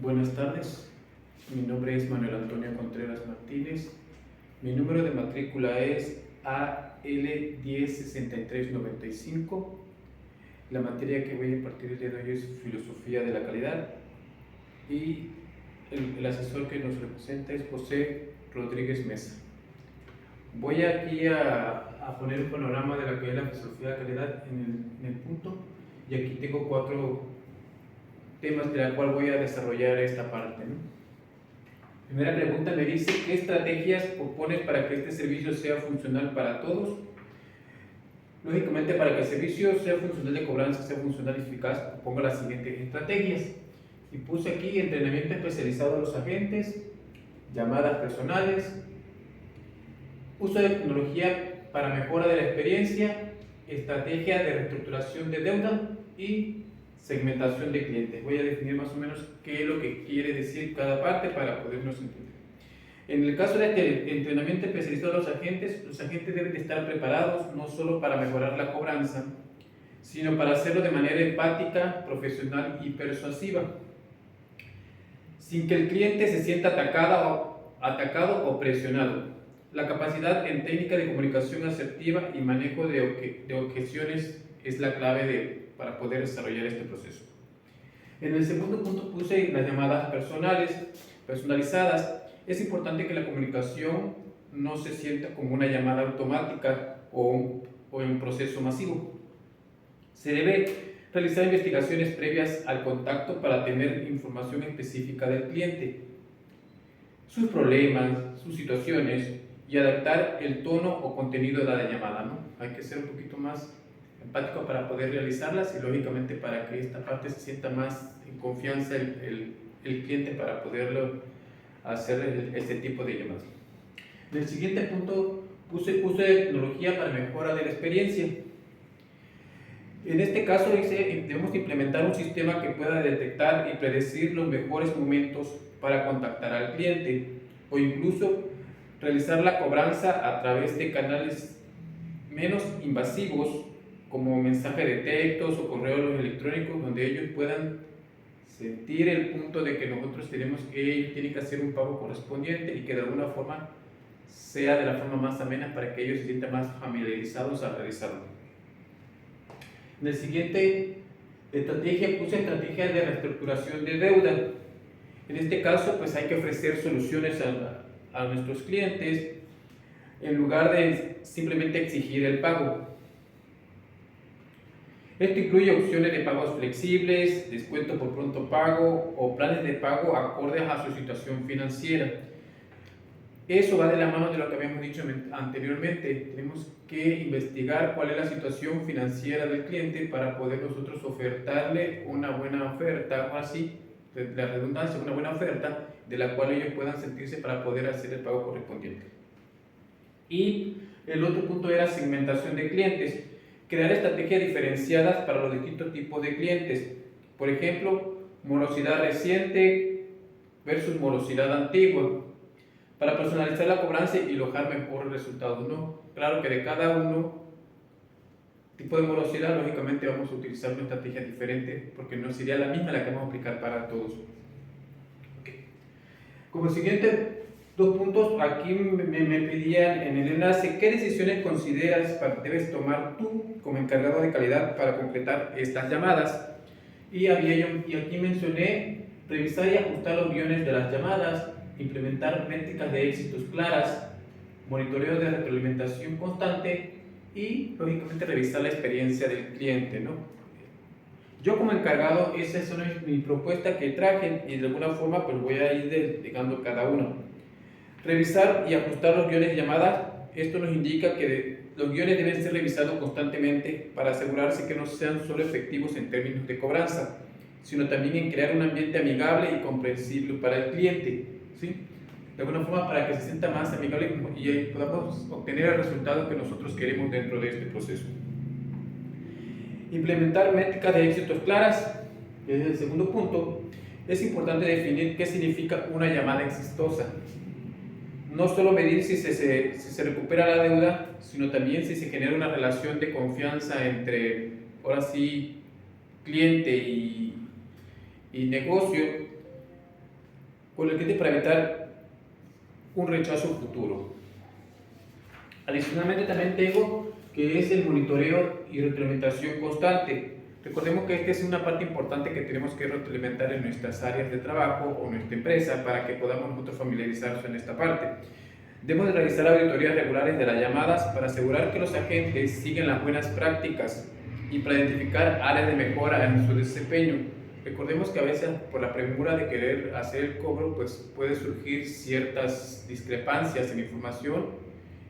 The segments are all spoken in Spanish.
Buenas tardes, mi nombre es Manuel Antonio Contreras Martínez, mi número de matrícula es AL106395, la materia que voy a impartir el día de hoy es Filosofía de la Calidad y el asesor que nos representa es José Rodríguez Mesa. Voy aquí a poner un panorama de lo que es la filosofía de la calidad en el punto, y aquí tengo 4 temas de la cual voy a desarrollar esta parte, ¿no? Primera pregunta me dice: ¿qué estrategias propones para que este servicio sea funcional para todos? Lógicamente, para que el servicio sea funcional de cobranza, sea funcional y eficaz, propongo las siguientes estrategias. Y puse aquí entrenamiento especializado a los agentes, llamadas personales, uso de tecnología para mejora de la experiencia, estrategia de reestructuración de deuda y segmentación de clientes. Voy a definir más o menos qué es lo que quiere decir cada parte para podernos entender. En el caso de este entrenamiento especializado a los agentes deben de estar preparados no solo para mejorar la cobranza, sino para hacerlo de manera empática, profesional y persuasiva, sin que el cliente se sienta atacado o presionado. La capacidad en técnica de comunicación asertiva y manejo de objeciones es la clave para poder desarrollar este proceso. En el segundo punto puse las llamadas personalizadas. Es importante que la comunicación no se sienta como una llamada automática o en un proceso masivo. Se debe realizar investigaciones previas al contacto para tener información específica del cliente, sus problemas, sus situaciones, y adaptar el tono o contenido de la llamada, ¿no? Hay que ser un poquito más empático para poder realizarlas y lógicamente para que esta parte se sienta más en confianza el cliente para poderlo hacer este tipo de llamadas. En el siguiente punto puse uso de tecnología para mejora de la experiencia. En este caso debemos implementar un sistema que pueda detectar y predecir los mejores momentos para contactar al cliente, o incluso realizar la cobranza a través de canales menos invasivos como mensaje de textos o correos electrónicos, donde ellos puedan sentir el punto de que nosotros tienen que hacer un pago correspondiente y que de alguna forma sea de la forma más amena para que ellos se sientan más familiarizados al realizarlo. En el siguiente estrategia puse estrategia de reestructuración de deuda. En este caso pues hay que ofrecer soluciones a nuestros clientes en lugar de simplemente exigir el pago. Esto incluye opciones de pagos flexibles, descuento por pronto pago o planes de pago acordes a su situación financiera. Eso va de la mano de lo que habíamos dicho anteriormente. Tenemos que investigar cuál es la situación financiera del cliente para poder nosotros ofertarle una buena oferta, o así, la redundancia, una buena oferta de la cual ellos puedan sentirse para poder hacer el pago correspondiente. Y el otro punto era segmentación de clientes. Crear estrategias diferenciadas para los distintos tipos de clientes. Por ejemplo, morosidad reciente versus morosidad antigua, para personalizar la cobranza y lograr mejores resultados, ¿no? Claro que de cada tipo de morosidad, lógicamente vamos a utilizar una estrategia diferente, porque no sería la misma la que vamos a aplicar para todos. Okay. Como siguiente 2 puntos, aquí me pedían en el enlace: ¿qué decisiones consideras debes tomar tú como encargado de calidad para completar estas llamadas? Y aquí mencioné revisar y ajustar los guiones de las llamadas, implementar métricas de éxitos claras, monitoreo de retroalimentación constante y lógicamente revisar la experiencia del cliente, ¿no? Yo como encargado, esa es mi propuesta que traje y de alguna forma pues voy a ir desplegando cada uno. Revisar y ajustar los guiones de llamada. Esto nos indica que los guiones deben ser revisados constantemente para asegurarse que no sean solo efectivos en términos de cobranza, sino también en crear un ambiente amigable y comprensible para el cliente, ¿sí? De alguna forma para que se sienta más amigable y podamos obtener el resultado que nosotros queremos dentro de este proceso. Implementar métricas de éxitos claras. Desde el segundo punto, es importante definir qué significa una llamada exitosa. No solo medir si se recupera la deuda, sino también si se genera una relación de confianza entre, ahora sí, cliente y negocio, con el cliente para evitar un rechazo futuro. Adicionalmente también tengo que es el monitoreo y retroalimentación constante. Recordemos que esta es una parte importante que tenemos que retroalimentar en nuestras áreas de trabajo o nuestra empresa para que podamos nosotros familiarizarnos en esta parte. Debemos de realizar auditorías regulares de las llamadas para asegurar que los agentes siguen las buenas prácticas y para identificar áreas de mejora en su desempeño. Recordemos que a veces por la premura de querer hacer el cobro, pues puede surgir ciertas discrepancias en información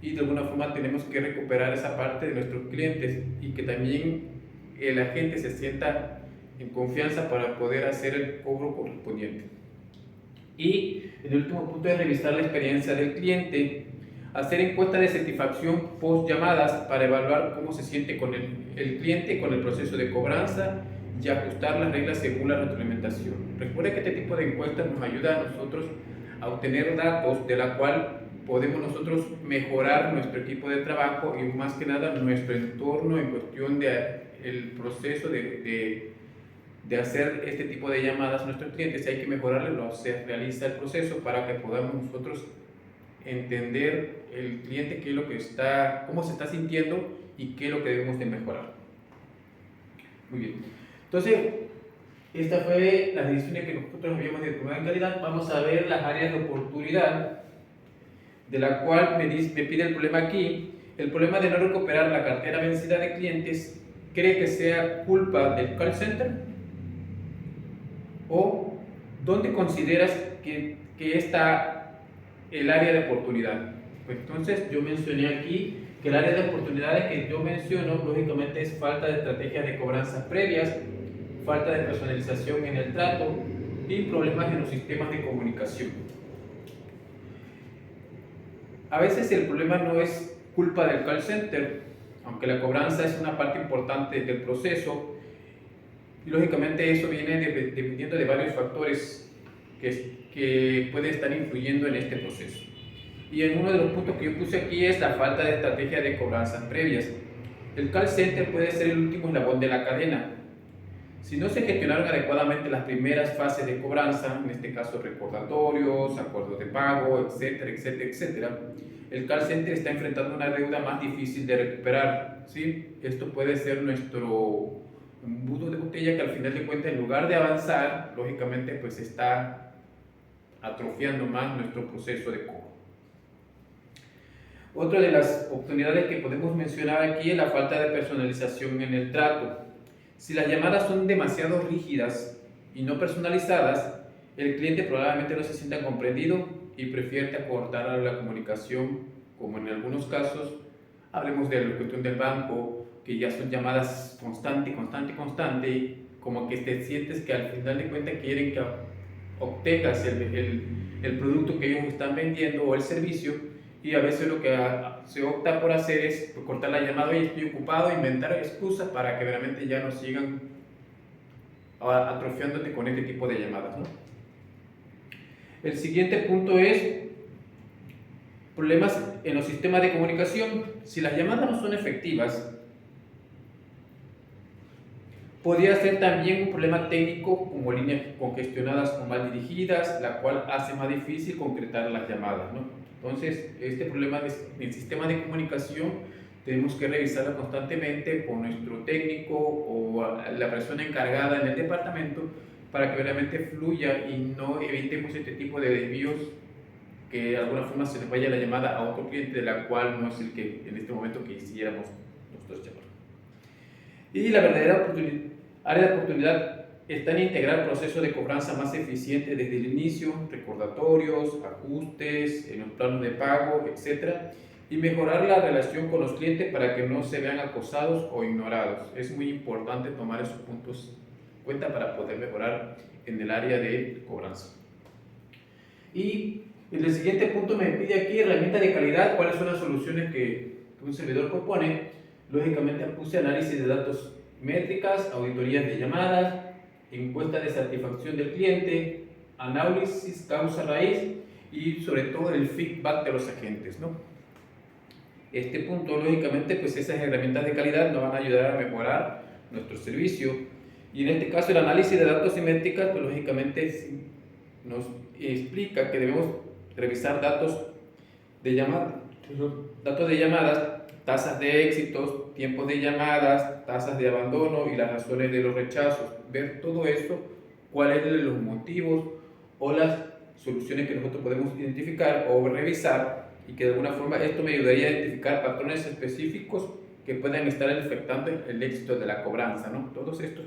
y de alguna forma tenemos que recuperar esa parte de nuestros clientes y que también el agente se sienta en confianza para poder hacer el cobro correspondiente. Y el último punto es revisar la experiencia del cliente, hacer encuestas de satisfacción post llamadas para evaluar cómo se siente con el cliente con el proceso de cobranza y ajustar las reglas según la retroalimentación. Recuerda que este tipo de encuestas nos ayuda a nosotros a obtener datos de la cual podemos nosotros mejorar nuestro equipo de trabajo y más que nada nuestro entorno en cuestión de el proceso de hacer este tipo de llamadas a nuestros clientes. Si hay que mejorarlo, se realiza el proceso para que podamos nosotros entender el cliente qué es lo que está, cómo se está sintiendo y qué es lo que debemos de mejorar. Muy bien. Entonces, esta fue las decisiones que nosotros habíamos de tomar en calidad. Vamos a ver las áreas de oportunidad, de la cual me pide el problema aquí. El problema de no recuperar la cartera vencida de clientes, ¿cree que sea culpa del call center? ¿O dónde consideras que está el área de oportunidad? Pues entonces yo mencioné aquí que el área de oportunidades que yo menciono lógicamente es falta de estrategias de cobranzas previas, falta de personalización en el trato y problemas en los sistemas de comunicación. A veces el problema no es culpa del call center, aunque la cobranza es una parte importante del proceso, y lógicamente eso viene dependiendo de varios factores que pueden estar influyendo en este proceso. Y en uno de los puntos que yo puse aquí es la falta de estrategia de cobranzas previas. El call center puede ser el último eslabón de la cadena. Si no se gestionaron adecuadamente las primeras fases de cobranza, en este caso recordatorios, acuerdos de pago, etcétera, etcétera, etcétera, el call center está enfrentando una deuda más difícil de recuperar, ¿sí? Esto puede ser nuestro embudo de botella que al final de cuentas, en lugar de avanzar, lógicamente pues está atrofiando más nuestro proceso de cobro. Otra de las oportunidades que podemos mencionar aquí es la falta de personalización en el trato. Si las llamadas son demasiado rígidas y no personalizadas, el cliente probablemente no se sienta comprendido y prefiere acortar la comunicación, como en algunos casos, hablemos de la cuestión del banco, que ya son llamadas constante, como que te sientes que al final de cuentas quieren que obtengas el producto que ellos están vendiendo o el servicio, y a veces lo que se opta por hacer es cortar la llamada: oye, estoy ocupado, inventar excusas para que realmente ya no sigan atrofiándote con este tipo de llamadas, ¿no? El siguiente punto es problemas en los sistemas de comunicación. Si las llamadas no son efectivas, podría ser también un problema técnico, como líneas congestionadas o mal dirigidas, la cual hace más difícil concretar las llamadas, ¿no? Entonces, este problema del sistema de comunicación tenemos que revisarlo constantemente con nuestro técnico o la persona encargada en el departamento para que realmente fluya y no evitemos este tipo de desvíos, que de alguna forma se les vaya la llamada a otro cliente de la cual no es el que en este momento quisiéramos nosotros llamar. Y la verdadera área de oportunidad está en integrar procesos de cobranza más eficientes desde el inicio, recordatorios, ajustes, en los planos de pago, etc. Y mejorar la relación con los clientes para que no se vean acosados o ignorados. Es muy importante tomar esos puntos en cuenta para poder mejorar en el área de cobranza. Y en el siguiente punto me pide aquí herramientas de calidad, cuáles son las soluciones que un servidor propone. Lógicamente puse análisis de datos, métricas, auditorías de llamadas, encuesta de satisfacción del cliente, análisis causa raíz y sobre todo el feedback de los agentes, ¿no? Este punto, lógicamente, pues esas herramientas de calidad nos van a ayudar a mejorar nuestro servicio, y en este caso el análisis de datos y métricas, pues lógicamente nos explica que debemos revisar datos de llamadas, tasas de éxitos, tiempos de llamadas, tasas de abandono y las razones de los rechazos. Ver todo esto, cuáles son los motivos o las soluciones que nosotros podemos identificar o revisar, y que de alguna forma esto me ayudaría a identificar patrones específicos que puedan estar afectando el éxito de la cobranza, ¿no? Todos estos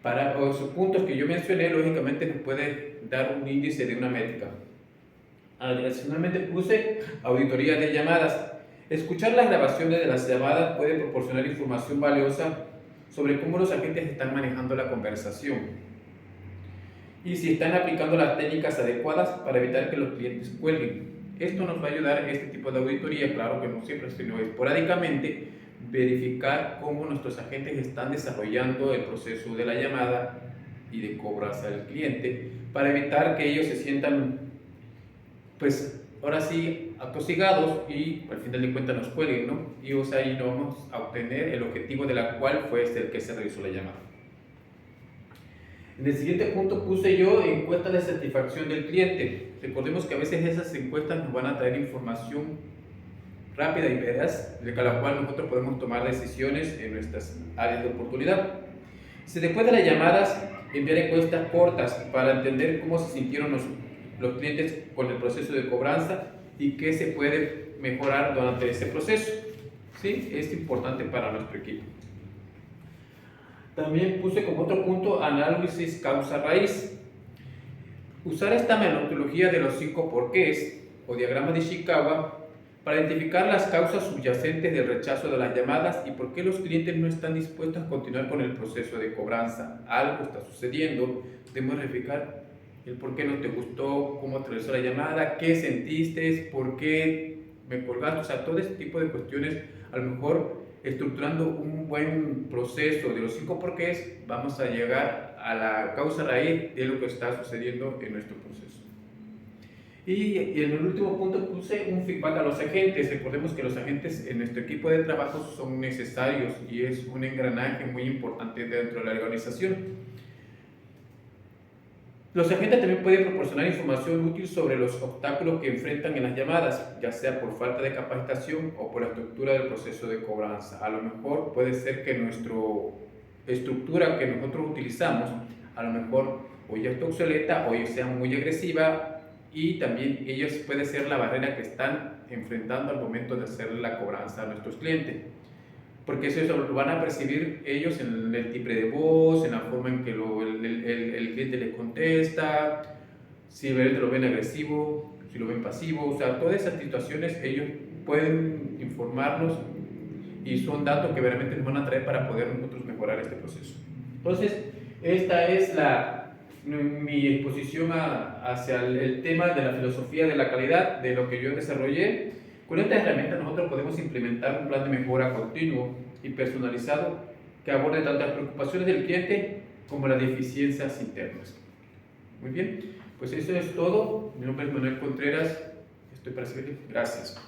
para los puntos que yo mencioné, lógicamente nos puede dar un índice de una métrica. Adicionalmente puse auditoría de llamadas. Escuchar las grabaciones de las llamadas puede proporcionar información valiosa sobre cómo los agentes están manejando la conversación y si están aplicando las técnicas adecuadas para evitar que los clientes cuelguen. Esto nos va a ayudar en este tipo de auditoría, claro que no siempre, sino esporádicamente, verificar cómo nuestros agentes están desarrollando el proceso de la llamada y de cobranza del cliente para evitar que ellos se sientan, pues ahora sí, atosigados y al final de cuentas nos cuelguen, ¿no? Y o sea, ahí no vamos a obtener el objetivo de la cual fue el que se realizó la llamada. En el siguiente punto puse yo encuesta de satisfacción del cliente. Recordemos que a veces esas encuestas nos van a traer información rápida y veraz, de la cual nosotros podemos tomar decisiones en nuestras áreas de oportunidad. Después de las llamadas, enviar encuestas cortas para entender cómo se sintieron los clientes con el proceso de cobranza y qué se puede mejorar durante ese proceso. ¿Sí? Es importante para nuestro equipo. También puse como otro punto análisis causa-raíz. Usar esta metodología de los 5 porqués o diagrama de Ishikawa para identificar las causas subyacentes del rechazo de las llamadas y por qué los clientes no están dispuestos a continuar con el proceso de cobranza. Algo está sucediendo, debemos verificar el por qué no te gustó, cómo te realizó la llamada, qué sentiste, por qué me colgaste, o sea, todo ese tipo de cuestiones. A lo mejor estructurando un buen proceso de los 5 porqués, vamos a llegar a la causa raíz de lo que está sucediendo en nuestro proceso. Y en el último punto puse un feedback a los agentes. Recordemos que los agentes en nuestro equipo de trabajo son necesarios y es un engranaje muy importante dentro de la organización. Los agentes también pueden proporcionar información útil sobre los obstáculos que enfrentan en las llamadas, ya sea por falta de capacitación o por la estructura del proceso de cobranza. A lo mejor puede ser que nuestra estructura que nosotros utilizamos, a lo mejor o ya está obsoleta o ya sea muy agresiva, y también ellos puede ser la barrera que están enfrentando al momento de hacer la cobranza a nuestros clientes. Porque eso lo van a percibir ellos en el timbre de voz, en la forma en que el cliente les contesta, si lo ven agresivo, si lo ven pasivo, o sea, todas esas situaciones ellos pueden informarnos y son datos que realmente nos van a traer para poder nosotros mejorar este proceso. Entonces, esta es mi exposición hacia el tema de la filosofía de la calidad, de lo que yo desarrollé. Con esta herramienta nosotros podemos implementar un plan de mejora continuo y personalizado que aborde tanto las preocupaciones del cliente como las deficiencias internas. Muy bien, pues eso es todo. Mi nombre es Manuel Contreras, estoy para servirle. Gracias.